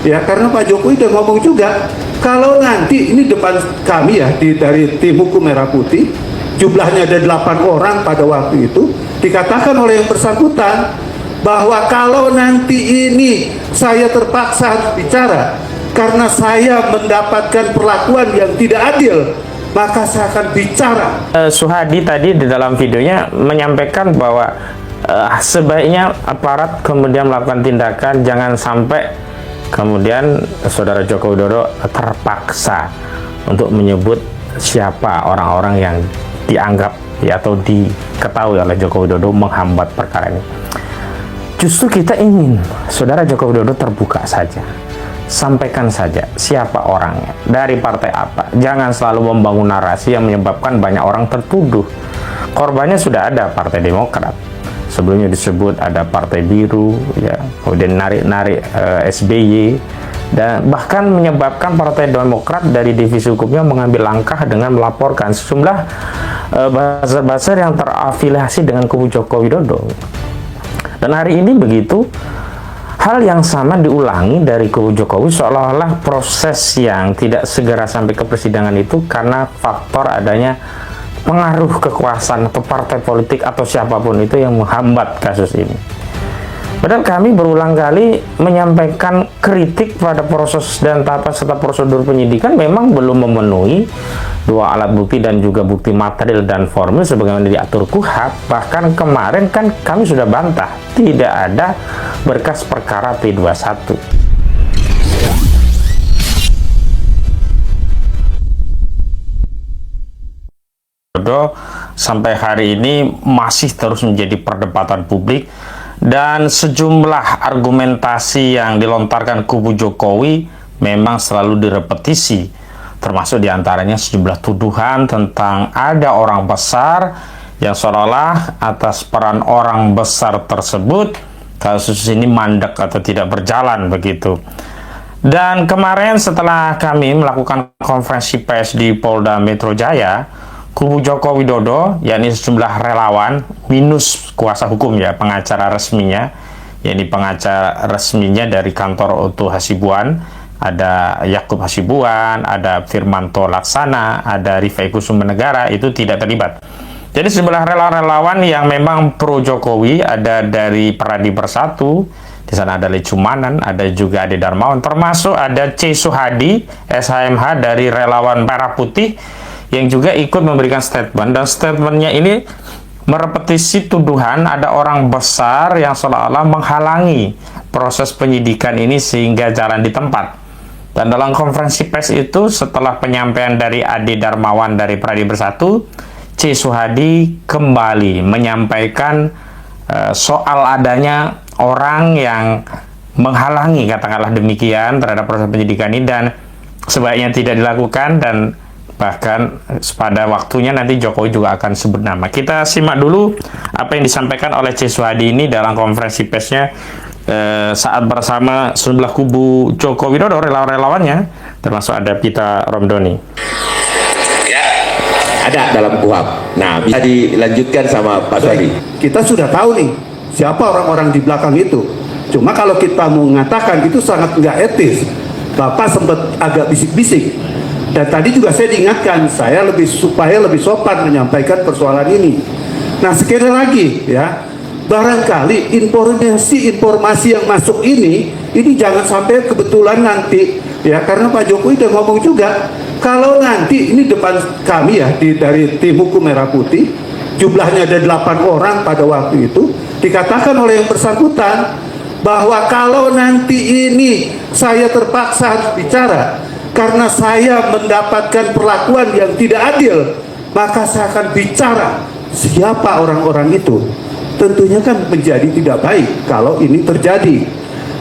ya, karena Pak Jokowi udah ngomong juga kalau nanti ini depan kami ya dari tim hukum Merah Putih, jumlahnya ada 8 orang pada waktu itu, dikatakan oleh yang bersangkutan bahwa kalau nanti ini saya terpaksa harus bicara karena saya mendapatkan perlakuan yang tidak adil, maka saya akan bicara. Suhadi tadi di dalam videonya menyampaikan bahwa sebaiknya aparat kemudian melakukan tindakan, jangan sampai kemudian Saudara Joko Widodo terpaksa untuk menyebut siapa orang-orang yang dianggap ya, atau diketahui oleh Joko Widodo menghambat perkara ini. Justru kita ingin Saudara Joko Widodo terbuka saja, sampaikan saja siapa orangnya, dari partai apa. Jangan selalu membangun narasi yang menyebabkan banyak orang tertuduh. Korbannya sudah ada Partai Demokrat, sebelumnya disebut ada Partai Biru, ya, kemudian narik-narik SBY, dan bahkan menyebabkan Partai Demokrat dari divisi hukumnya mengambil langkah dengan melaporkan sejumlah buzzer-buzzer yang terafiliasi dengan kubu Joko Widodo. Dan hari ini begitu, hal yang sama diulangi dari kubu Jokowi, seolah-olah proses yang tidak segera sampai ke persidangan itu karena faktor adanya pengaruh kekuasaan atau partai politik atau siapapun itu yang menghambat kasus ini. Padahal kami berulang kali menyampaikan kritik pada proses dan tahapan serta prosedur penyidikan memang belum memenuhi 2 alat bukti dan juga bukti material dan formil sebagaimana diatur KUHP. Bahkan kemarin kan kami sudah bantah, tidak ada berkas perkara P21. Sampai hari ini masih terus menjadi perdebatan publik, dan sejumlah argumentasi yang dilontarkan kubu Jokowi memang selalu direpetisi, termasuk diantaranya sejumlah tuduhan tentang ada orang besar yang seolah-olah atas peran orang besar tersebut kasus ini mandek atau tidak berjalan begitu. Dan kemarin setelah kami melakukan konferensi pers di Polda Metro Jaya, kubu Joko Widodo, yakni sejumlah relawan minus kuasa hukum ya, pengacara resminya, yakni pengacara resminya dari kantor Oto Hasibuan, ada Yakub Hasibuan, ada Firmanto Laksana, ada Rifai Kusuma Negara, itu tidak terlibat. Jadi sejumlah relawan-relawan yang memang pro Jokowi, ada dari Peradi Bersatu, di sana ada Lecumanan, ada juga Ade Darmawan, termasuk ada C. Suhadi, SHMH dari relawan Merah Putih, yang juga ikut memberikan statement, dan statementnya ini merepetisi tuduhan ada orang besar yang seolah-olah menghalangi proses penyidikan ini sehingga jalan di tempat. Dan dalam konferensi pers itu, setelah penyampaian dari Ade Darmawan dari Peradi Bersatu, C. Suhadi kembali menyampaikan soal adanya orang yang menghalangi, katakanlah demikian, terhadap proses penyidikan ini, dan sebaiknya tidak dilakukan, dan bahkan pada waktunya nanti Jokowi juga akan sebut nama. Kita simak dulu apa yang disampaikan oleh C. Suhadi ini dalam konferensi persnya saat bersama sejumlah kubu Joko Widodo, relawan-relawannya, termasuk ada Pita Romdoni. Ya, ada dalam KUHP. Nah, bisa dilanjutkan sama Pak Suhadi. Kita sudah tahu nih siapa orang-orang di belakang itu. Cuma kalau kita mau mengatakan itu sangat nggak etis. Bapak sempat agak bisik-bisik. Dan tadi juga saya diingatkan, saya supaya lebih sopan menyampaikan persoalan ini. Nah, sekali lagi ya, barangkali informasi yang masuk ini jangan sampai kebetulan nanti ya, karena Pak Jokowi udah ngomong juga kalau nanti ini depan kami ya dari tim hukum Merah Putih, jumlahnya ada 8 orang pada waktu itu, dikatakan oleh yang bersangkutan bahwa kalau nanti ini saya terpaksa harus bicara karena saya mendapatkan perlakuan yang tidak adil, maka saya akan bicara siapa orang-orang itu. Tentunya kan menjadi tidak baik kalau ini terjadi.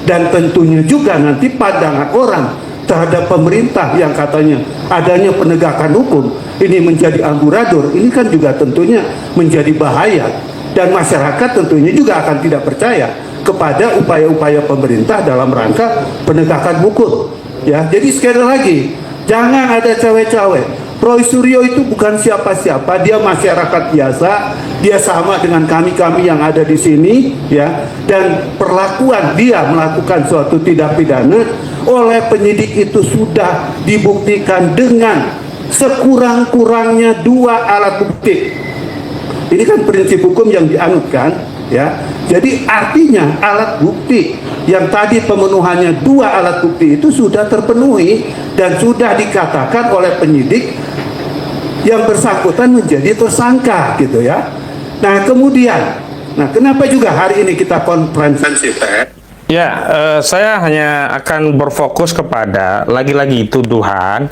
Dan tentunya juga nanti pandangan orang terhadap pemerintah yang katanya adanya penegakan hukum ini menjadi amburadul, ini kan juga tentunya menjadi bahaya. Dan masyarakat tentunya juga akan tidak percaya kepada upaya-upaya pemerintah dalam rangka penegakan hukum. Ya, jadi sekali lagi, jangan ada cawe-cawe. Roy Suryo itu bukan siapa-siapa, dia masyarakat biasa, dia sama dengan kami-kami yang ada di sini, ya. Dan perlakuan dia melakukan suatu tindak pidana oleh penyidik itu sudah dibuktikan dengan sekurang-kurangnya 2 alat bukti. Ini kan prinsip hukum yang dianutkan, ya. Jadi artinya alat bukti yang tadi pemenuhannya 2 alat bukti itu sudah terpenuhi dan sudah dikatakan oleh penyidik yang bersangkutan menjadi tersangka, gitu ya. Nah kemudian, kenapa juga hari ini kita konferensi pers? Ya, saya hanya akan berfokus kepada lagi-lagi tuduhan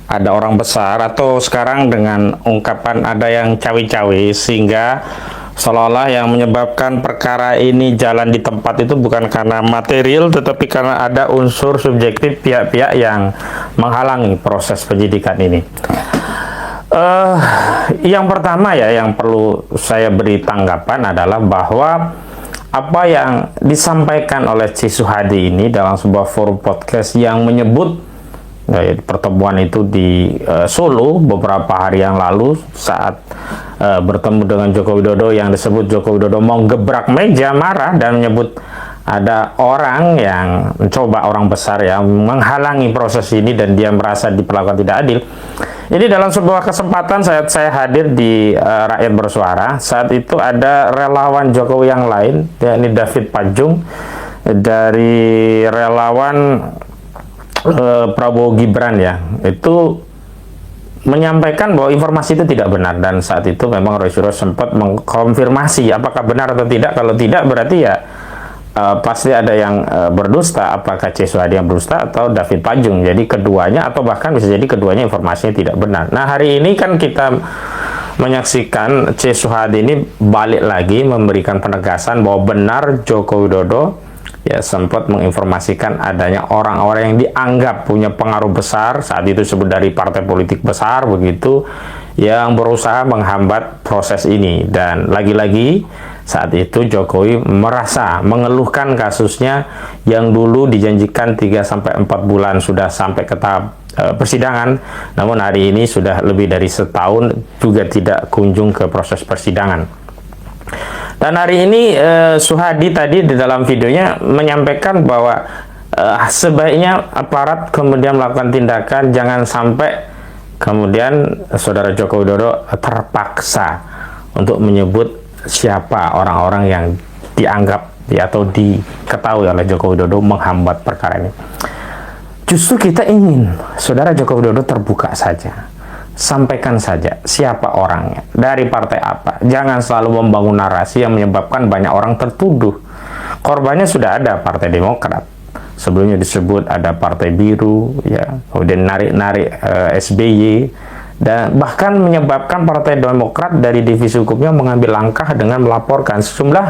ada orang besar, atau sekarang dengan ungkapan ada yang cawe-cawe, sehingga seolah-olah yang menyebabkan perkara ini jalan di tempat itu bukan karena material, tetapi karena ada unsur subjektif pihak-pihak yang menghalangi proses penyidikan ini. Yang pertama ya, yang perlu saya beri tanggapan adalah bahwa apa yang disampaikan oleh C. Suhadi ini dalam sebuah forum podcast yang menyebut pertemuan itu di Solo beberapa hari yang lalu saat bertemu dengan Joko Widodo, yang disebut Joko Widodo mau gebrak meja, marah dan menyebut ada orang yang mencoba, orang besar yang menghalangi proses ini dan dia merasa diperlakukan tidak adil. Jadi dalam sebuah kesempatan saat saya hadir di Rakyat Bersuara, saat itu ada relawan Jokowi yang lain, yakni David Pajung, dari relawan Prabowo Gibran ya, itu menyampaikan bahwa informasi itu tidak benar, dan saat itu memang Roy Suryo sempat mengkonfirmasi apakah benar atau tidak. Kalau tidak berarti ya pasti ada yang berdusta, apakah C. Suhadi yang berdusta atau David Pajung. Jadi keduanya, atau bahkan bisa jadi keduanya informasinya tidak benar. Nah hari ini kan kita menyaksikan C. Suhadi ini balik lagi memberikan penegasan bahwa benar Joko Widodo ya sempat menginformasikan adanya orang-orang yang dianggap punya pengaruh besar, saat itu disebut dari partai politik besar begitu, yang berusaha menghambat proses ini. Dan lagi-lagi saat itu Jokowi merasa mengeluhkan kasusnya yang dulu dijanjikan 3-4 bulan sudah sampai ke tahap persidangan, namun hari ini sudah lebih dari setahun juga tidak kunjung ke proses persidangan. Dan hari ini Suhadi tadi di dalam videonya menyampaikan bahwa sebaiknya aparat kemudian melakukan tindakan, jangan sampai kemudian Saudara Joko Widodo terpaksa untuk menyebut siapa orang-orang yang dianggap atau diketahui oleh Joko Widodo menghambat perkara ini. Justru kita ingin Saudara Joko Widodo terbuka saja. Sampaikan saja siapa orangnya, dari partai apa. Jangan selalu membangun narasi yang menyebabkan banyak orang tertuduh. Korbannya sudah ada Partai Demokrat, sebelumnya disebut ada Partai Biru, ya, kemudian narik-narik SBY, dan bahkan menyebabkan Partai Demokrat dari divisi hukumnya mengambil langkah dengan melaporkan sejumlah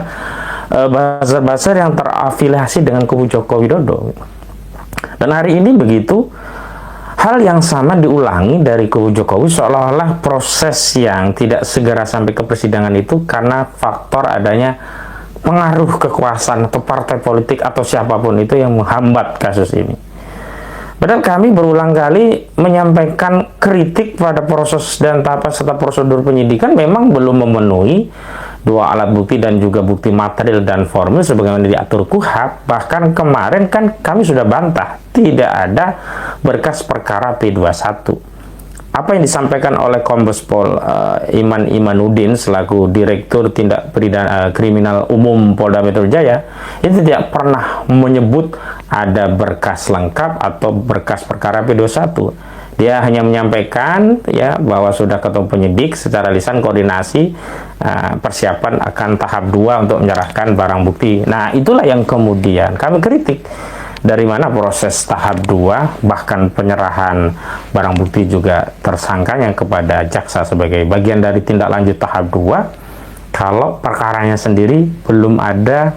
buzzer-buzzer yang terafiliasi dengan kubu Joko Widodo. Dan hari ini begitu, hal yang sama diulangi dari kubu Jokowi, seolah-olah proses yang tidak segera sampai ke persidangan itu karena faktor adanya pengaruh kekuasaan atau partai politik atau siapapun itu yang menghambat kasus ini. Padahal kami berulang kali menyampaikan kritik pada proses dan tahapan serta prosedur penyidikan memang belum memenuhi 2 alat bukti dan juga bukti material dan formil sebagaimana diatur KUHP. Bahkan kemarin kan kami sudah bantah, tidak ada berkas perkara P21. Apa yang disampaikan oleh Kombes Pol Iman Imanuddin selaku Direktur Tindak Pidana Kriminal Umum Polda Metro Jaya itu tidak pernah menyebut ada berkas lengkap atau berkas perkara P21. Dia hanya menyampaikan ya bahwa sudah ketemu penyidik secara lisan koordinasi persiapan akan tahap 2 untuk menyerahkan barang bukti. Nah, itulah yang kemudian kami kritik. Dari mana proses tahap 2 bahkan penyerahan barang bukti juga tersangkanya kepada jaksa sebagai bagian dari tindak lanjut tahap 2 kalau perkaranya sendiri belum ada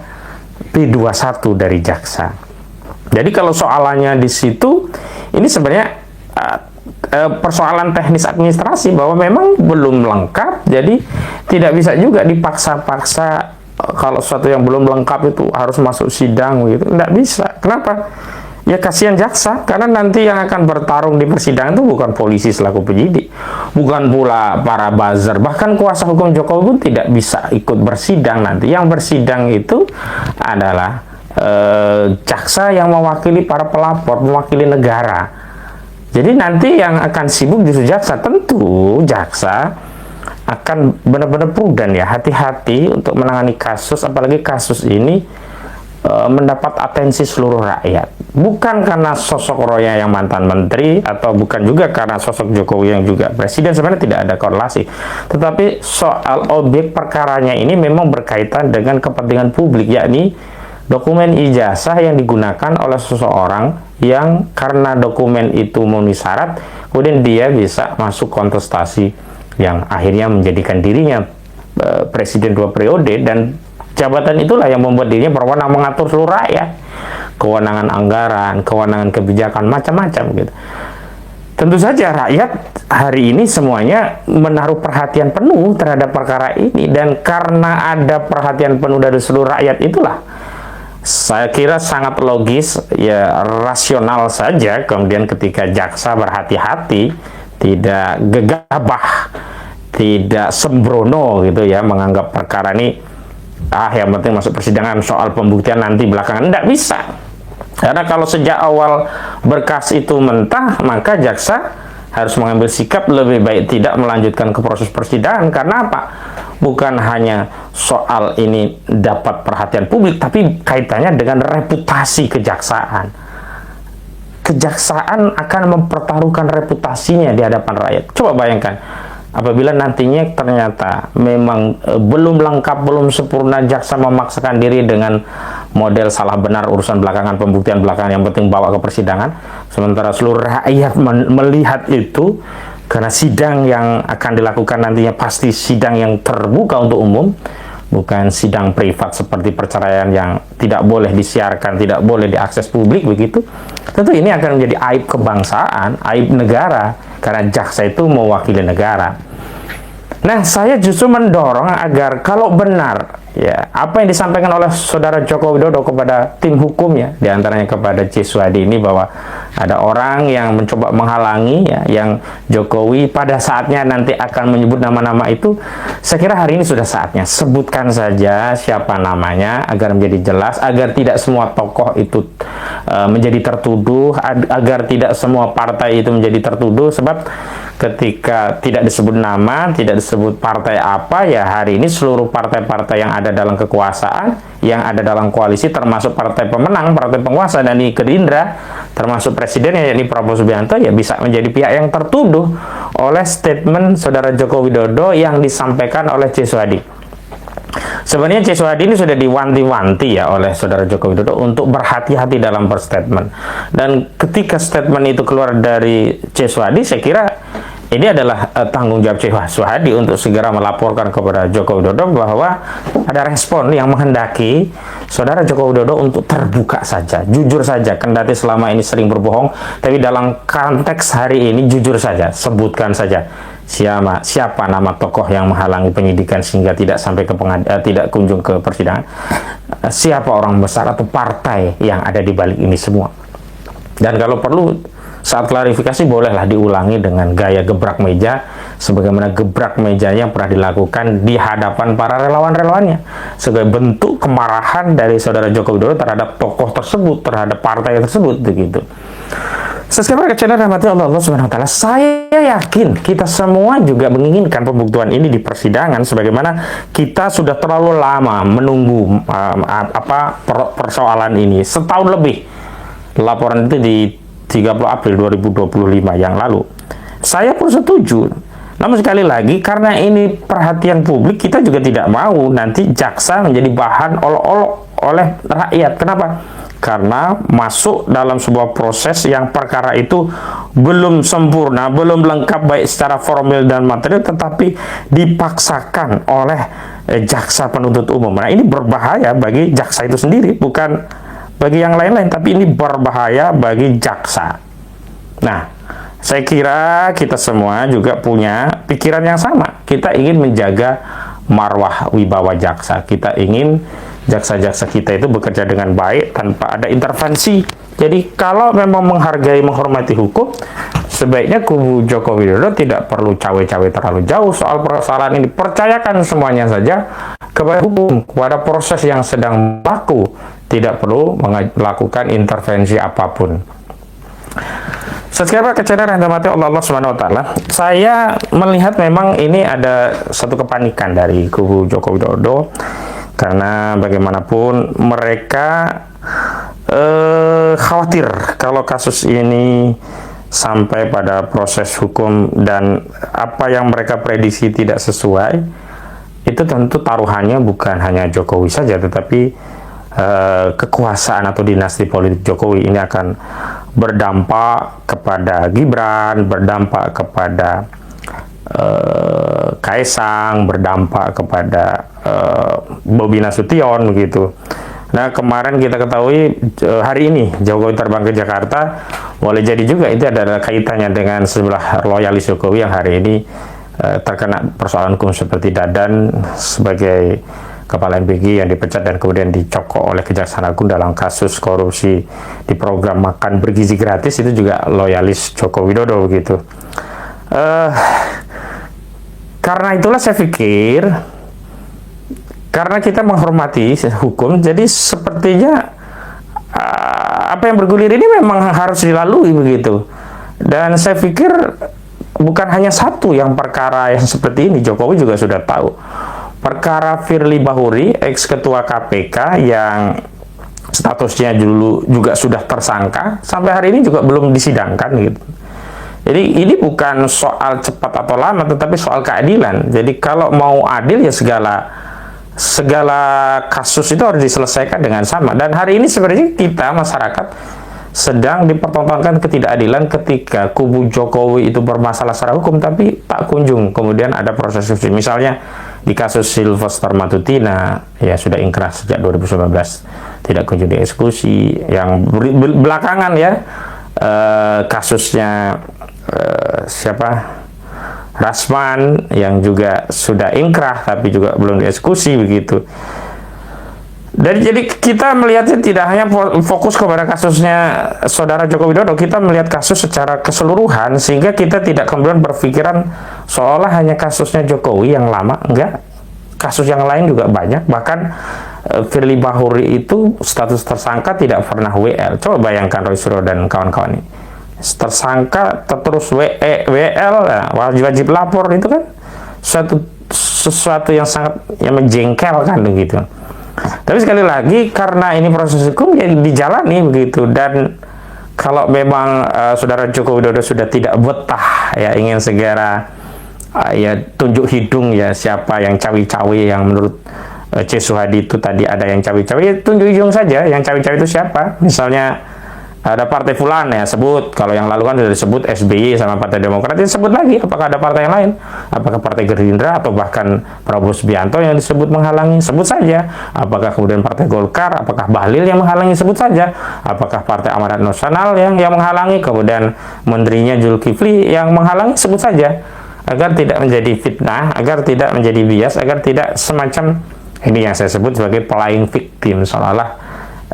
P21 dari jaksa. Jadi kalau soalannya di situ, ini sebenarnya persoalan teknis administrasi bahwa memang belum lengkap, jadi tidak bisa juga dipaksa-paksa kalau sesuatu yang belum lengkap itu harus masuk sidang gitu. Tidak bisa. Kenapa? Ya kasihan jaksa, karena nanti yang akan bertarung di persidangan itu bukan polisi selaku penyidik, bukan pula para buzzer, bahkan kuasa hukum Jokowi pun tidak bisa ikut bersidang nanti. Yang bersidang itu adalah jaksa yang mewakili para pelapor, mewakili negara. Jadi nanti yang akan sibuk justru jaksa. Tentu jaksa akan benar-benar prudent ya, hati-hati untuk menangani kasus, apalagi kasus ini mendapat atensi seluruh rakyat. Bukan karena sosok Roya yang mantan menteri, atau bukan juga karena sosok Jokowi yang juga presiden, sebenarnya tidak ada korelasi. Tetapi soal objek perkaranya ini memang berkaitan dengan kepentingan publik, yakni dokumen ijazah yang digunakan oleh seseorang yang karena dokumen itu memenuhi syarat, kemudian dia bisa masuk kontestasi yang akhirnya menjadikan dirinya presiden 2 periode, dan jabatan itulah yang membuat dirinya berwenang mengatur seluruh rakyat, kewenangan anggaran, kewenangan kebijakan, macam-macam gitu. Tentu saja rakyat hari ini semuanya menaruh perhatian penuh terhadap perkara ini, dan karena ada perhatian penuh dari seluruh rakyat itulah saya kira sangat logis ya, rasional saja kemudian ketika jaksa berhati-hati, tidak gegabah, tidak sembrono gitu ya, menganggap perkara ini yang penting masuk persidangan, soal pembuktian nanti belakangan. Tidak bisa, karena kalau sejak awal berkas itu mentah, maka jaksa harus mengambil sikap lebih baik tidak melanjutkan ke proses persidangan. Karena apa? Bukan hanya soal ini dapat perhatian publik, tapi kaitannya dengan reputasi kejaksaan. Kejaksaan akan mempertaruhkan reputasinya di hadapan rakyat. Coba bayangkan, apabila nantinya ternyata memang belum lengkap, belum sempurna, jaksa memaksakan diri dengan model salah benar urusan belakangan, pembuktian belakangan, yang penting bawa ke persidangan, sementara seluruh rakyat melihat itu, karena sidang yang akan dilakukan nantinya pasti sidang yang terbuka untuk umum, bukan sidang privat seperti perceraian yang tidak boleh disiarkan, tidak boleh diakses publik begitu. Tentu ini akan menjadi aib kebangsaan, aib negara, karena jaksa itu mewakili negara. Nah, saya justru mendorong agar kalau benar ya apa yang disampaikan oleh saudara Joko Widodo kepada tim hukumnya, diantaranya kepada C. Suhadi ini, bahwa ada orang yang mencoba menghalangi ya, yang Jokowi pada saatnya nanti akan menyebut nama-nama itu. Saya kira hari ini sudah saatnya sebutkan saja siapa namanya agar menjadi jelas, agar tidak semua tokoh itu menjadi tertuduh, agar tidak semua partai itu menjadi tertuduh. Sebab ketika tidak disebut nama, tidak disebut partai apa, ya hari ini seluruh partai-partai yang ada dalam kekuasaan, yang ada dalam koalisi, termasuk partai pemenang, partai penguasa, dan ini Gerindra, termasuk presidennya yakni Prabowo Subianto, ya bisa menjadi pihak yang tertuduh oleh statement saudara Joko Widodo yang disampaikan oleh C. Suhadi. Sebenarnya C. Suhadi ini sudah diwanti-wanti ya oleh saudara Joko Widodo untuk berhati-hati dalam berstatement. Dan ketika statement itu keluar dari C. Suhadi, saya kira ini adalah tanggung jawab C. Suhadi untuk segera melaporkan kepada Joko Widodo bahwa ada respon yang menghendaki saudara Joko Widodo untuk terbuka saja, jujur saja, kendati selama ini sering berbohong, tapi dalam konteks hari ini jujur saja, sebutkan saja siapa nama tokoh yang menghalangi penyidikan sehingga tidak sampai ke tidak kunjung ke persidangan, siapa orang besar atau partai yang ada di balik ini semua. Dan kalau perlu saat klarifikasi bolehlah diulangi dengan gaya gebrak meja, sebagaimana gebrak mejanya yang pernah dilakukan di hadapan para relawan-relawannya, sebagai bentuk kemarahan dari saudara Joko Widodo terhadap tokoh tersebut, terhadap partai tersebut begitu. Subscribe ke channel rahmati Allah Subhanahu wa taala. Saya yakin kita semua juga menginginkan pembuktian ini di persidangan, sebagaimana kita sudah terlalu lama menunggu persoalan ini, setahun lebih. Laporan itu di 30 April 2025 yang lalu. Saya pun setuju. Namun sekali lagi, karena ini perhatian publik, kita juga tidak mau nanti jaksa menjadi bahan olok-olok oleh rakyat. Kenapa? Karena masuk dalam sebuah proses yang perkara itu belum sempurna, belum lengkap baik secara formal dan material, tetapi dipaksakan oleh jaksa penuntut umum. Nah, ini berbahaya bagi jaksa itu sendiri, bukan bagi yang lain-lain, tapi ini berbahaya bagi jaksa. Nah, saya kira kita semua juga punya pikiran yang sama. Kita ingin menjaga marwah wibawa jaksa. Kita ingin jaksa-jaksa kita itu bekerja dengan baik tanpa ada intervensi. Jadi kalau memang menghargai, menghormati hukum, sebaiknya kubu Joko Widodo tidak perlu cawe-cawe terlalu jauh soal persoalan ini. Percayakan semuanya saja kepada hukum, kepada proses yang sedang berlaku tidak perlu melakukan intervensi apapun. Subscriber kecederaan yang mati Allah Subhanahu wa taala. Saya melihat memang ini ada satu kepanikan dari kubu Joko Widodo, karena bagaimanapun mereka khawatir kalau kasus ini sampai pada proses hukum dan apa yang mereka prediksi tidak sesuai, itu tentu taruhannya bukan hanya Jokowi saja, tetapi kekuasaan atau dinasti politik Jokowi ini akan berdampak kepada Gibran, berdampak kepada Kaisang, berdampak kepada Bobi Nasution begitu. Nah, kemarin kita ketahui hari ini Jokowi terbang ke Jakarta, boleh jadi juga itu adalah kaitannya dengan sejumlah loyalis Jokowi yang hari ini terkena persoalan hukum seperti Dadan sebagai kepala MPG yang dipecat dan kemudian dicokok oleh Kejaksaan Agung dalam kasus korupsi di program makan bergizi gratis, itu juga loyalis Joko Widodo begitu. Karena itulah saya pikir, karena kita menghormati hukum, jadi sepertinya apa yang bergulir ini memang harus dilalui begitu. Dan saya pikir bukan hanya satu yang perkara yang seperti ini, Jokowi juga sudah tahu. Perkara Firly Bahuri, ex-ketua KPK yang statusnya dulu juga sudah tersangka, sampai hari ini juga belum disidangkan gitu. Jadi ini bukan soal cepat atau lama, tetapi soal keadilan. Jadi kalau mau adil ya segala kasus itu harus diselesaikan dengan sama. Dan hari ini sebenarnya kita masyarakat sedang dipertontonkan ketidakadilan ketika kubu Jokowi itu bermasalah secara hukum tapi tak kunjung kemudian ada proses hukum. Misalnya di kasus Sylvester Matutina, ya sudah ingkrah sejak 2019, tidak kunjung dieksekusi. Yang belakangan ya kasusnya siapa? Rasman yang juga sudah ingkrah tapi juga belum dieksekusi begitu. Dan jadi kita melihatnya tidak hanya fokus kepada kasusnya saudara Joko Widodo, kita melihat kasus secara keseluruhan sehingga kita tidak kemudian berpikiran seolah hanya kasusnya Jokowi yang lama. Enggak, kasus yang lain juga banyak. Bahkan Firly Bahuri itu status tersangka tidak pernah WL. Coba bayangkan Roy Suryo dan kawan-kawan ini, tersangka terus WL, wajib lapor, itu kan sesuatu yang sangat menjengkelkan begitu. Tapi sekali lagi karena ini proses hukum ya dijalani begitu. Dan kalau memang saudara Joko Widodo sudah tidak betah ya ingin segera ya tunjuk hidung ya siapa yang cawi-cawi, yang menurut C. Suhadi itu tadi ada yang cawi-cawi, ya tunjuk hidung saja yang cawi-cawi itu siapa. Misalnya ada partai fulan ya sebut, kalau yang lalu kan sudah disebut SBY sama Partai Demokrat, ya sebut lagi apakah ada partai yang lain, apakah Partai Gerindra atau bahkan Prabowo Subianto yang disebut menghalangi, sebut saja. Apakah kemudian Partai Golkar, apakah Bahlil yang menghalangi, sebut saja. Apakah Partai Amanat Nasional yang menghalangi, kemudian menterinya Zulkifli yang menghalangi, sebut saja, agar tidak menjadi fitnah, agar tidak menjadi bias, agar tidak semacam ini yang saya sebut sebagai playing victim, seolah-olah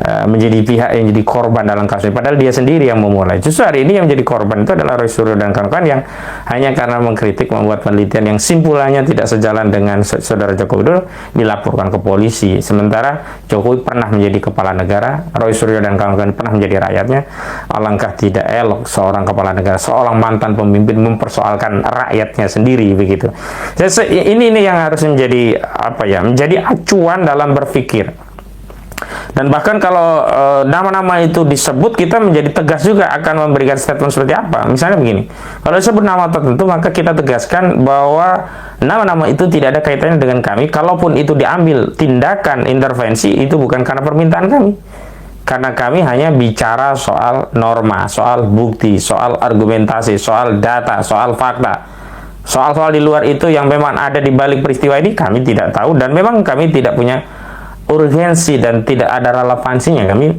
menjadi pihak yang jadi korban dalam kasus ini, padahal dia sendiri yang memulai. Justru hari ini yang menjadi korban itu adalah Roy Suryo dan kawan-kawan yang hanya karena mengkritik, membuat penelitian yang simpulannya tidak sejalan dengan saudara Joko Widodo, dilaporkan ke polisi. Sementara Jokowi pernah menjadi kepala negara, Roy Suryo dan kawan-kawan pernah menjadi rakyatnya. Alangkah tidak elok seorang kepala negara, seorang mantan pemimpin mempersoalkan rakyatnya sendiri begitu. Jadi ini yang harus menjadi apa ya, menjadi acuan dalam berpikir. Dan bahkan kalau nama-nama itu disebut, kita menjadi tegas juga akan memberikan statement seperti apa. Misalnya begini, kalau disebut nama tertentu, maka kita tegaskan bahwa nama-nama itu tidak ada kaitannya dengan kami. Kalaupun itu diambil tindakan intervensi, itu bukan karena permintaan kami. Karena kami hanya bicara soal norma, soal bukti, soal argumentasi, soal data, soal fakta. Soal-soal di luar itu yang memang ada di balik peristiwa ini kami tidak tahu, dan memang kami tidak punya urgensi dan tidak ada relevansinya kami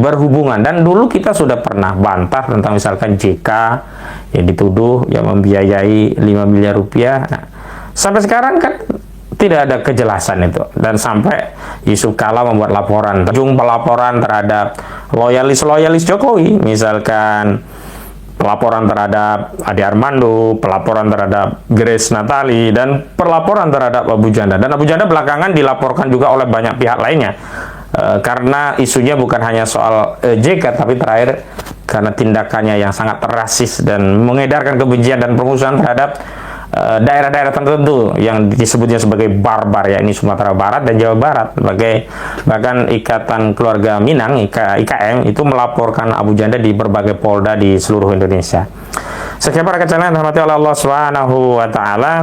berhubungan. Dan dulu kita sudah pernah bantah tentang misalkan JK yang dituduh yang membiayai 5 miliar rupiah. Nah, sampai sekarang kan tidak ada kejelasan itu, dan sampai Yusuf Kala membuat laporan, pelaporan terhadap loyalis Jokowi, misalkan pelaporan terhadap Ade Armando, pelaporan terhadap Grace Natali, dan pelaporan terhadap Abu Janda. Dan Abu Janda belakangan dilaporkan juga oleh banyak pihak lainnya. karena isunya bukan hanya soal JK, tapi terakhir karena tindakannya yang sangat rasis dan mengedarkan kebencian dan permusuhan terhadap daerah-daerah tertentu yang disebutnya sebagai barbar, yakni Sumatera Barat dan Jawa Barat. Bahkan Ikatan Keluarga Minang IKM itu melaporkan Abu Janda di berbagai polda di seluruh Indonesia. Sekian para kecelakaan rahmati Allah Subhanahu wa taala.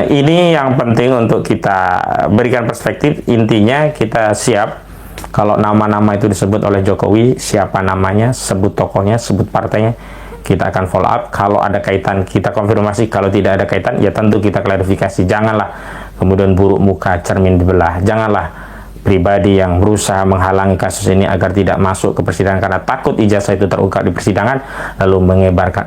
Ini yang penting untuk kita berikan perspektif. Intinya kita siap kalau nama-nama itu disebut oleh Jokowi, siapa namanya, sebut tokohnya, sebut partainya, kita akan follow up. Kalau ada kaitan, kita konfirmasi. Kalau tidak ada kaitan, ya tentu kita klarifikasi. Janganlah kemudian buruk muka, cermin dibelah. Janganlah pribadi yang berusaha menghalangi kasus ini agar tidak masuk ke persidangan karena takut ijazah itu terungkap di persidangan, lalu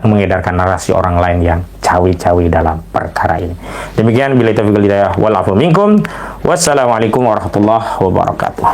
mengedarkan narasi orang lain yang cawi-cawi dalam perkara ini. Demikian, billahi taufiq wal hidayah, wal afu minkum. Wassalamualaikum warahmatullahi wabarakatuh.